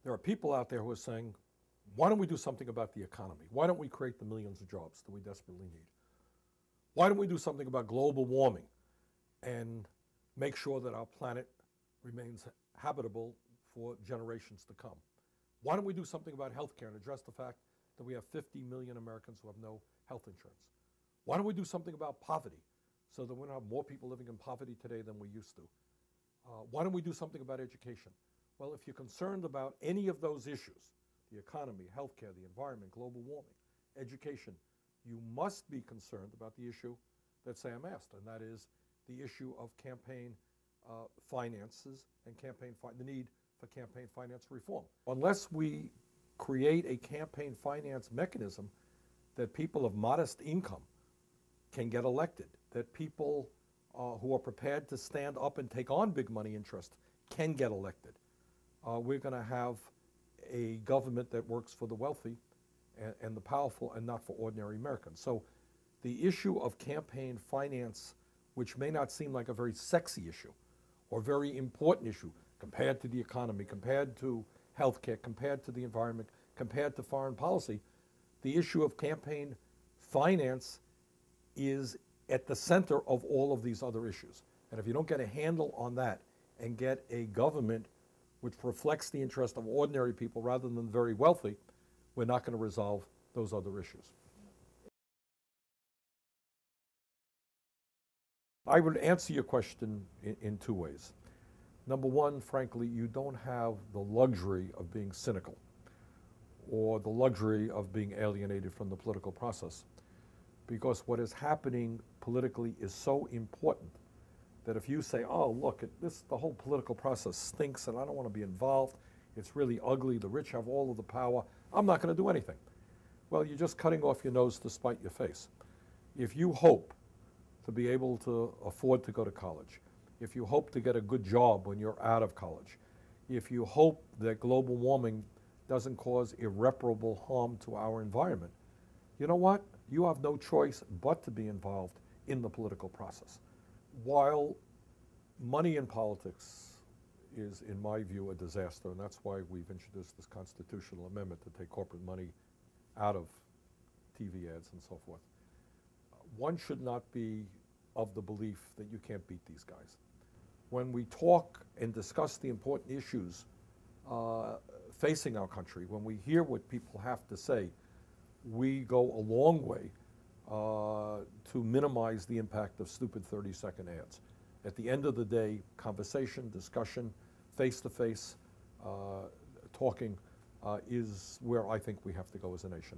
There are people out there who are saying, why don't we do something about the economy? Why don't we create the millions of jobs that we desperately need? Why don't we do something about global warming and make sure that our planet remains habitable for generations to come? Why don't we do something about healthcare and address the fact that we have 50 million Americans who have no health insurance? Why don't we do something about poverty so that we don't have more people living in poverty today than we used to? Why don't we do something about education? Well, if you're concerned about any of those issues, the economy, healthcare, the environment, global warming, education, you must be concerned about the issue that Sam asked, and that is the issue of campaign finances and the need for campaign finance reform. Unless we create a campaign finance mechanism that people of modest income can get elected, that people who are prepared to stand up and take on big money interest can get elected, we're going to have a government that works for the wealthy and the powerful and not for ordinary Americans. So the issue of campaign finance, which may not seem like a very sexy issue or very important issue compared to the economy, compared to healthcare, compared to the environment, compared to foreign policy, the issue of campaign finance is at the center of all of these other issues. And if you don't get a handle on that and get a government which reflects the interest of ordinary people rather than the very wealthy, we're not going to resolve those other issues. I would answer your question in two ways. Number one, frankly, you don't have the luxury of being cynical or the luxury of being alienated from the political process, because what is happening politically is so important that if you say, oh, look, the whole political process stinks and I don't want to be involved, it's really ugly, the rich have all of the power, I'm not going to do anything. Well, you're just cutting off your nose to spite your face. If you hope to be able to afford to go to college, if you hope to get a good job when you're out of college, if you hope that global warming doesn't cause irreparable harm to our environment, you know what? You have no choice but to be involved in the political process. While money in politics is, in my view, a disaster, and that's why we've introduced this constitutional amendment to take corporate money out of TV ads and so forth, one should not be of the belief that you can't beat these guys. When we talk and discuss the important issues facing our country, when we hear what people have to say, we go a long way to minimize the impact of stupid 30-second ads. At the end of the day, conversation, discussion, face-to-face talking is where I think we have to go as a nation.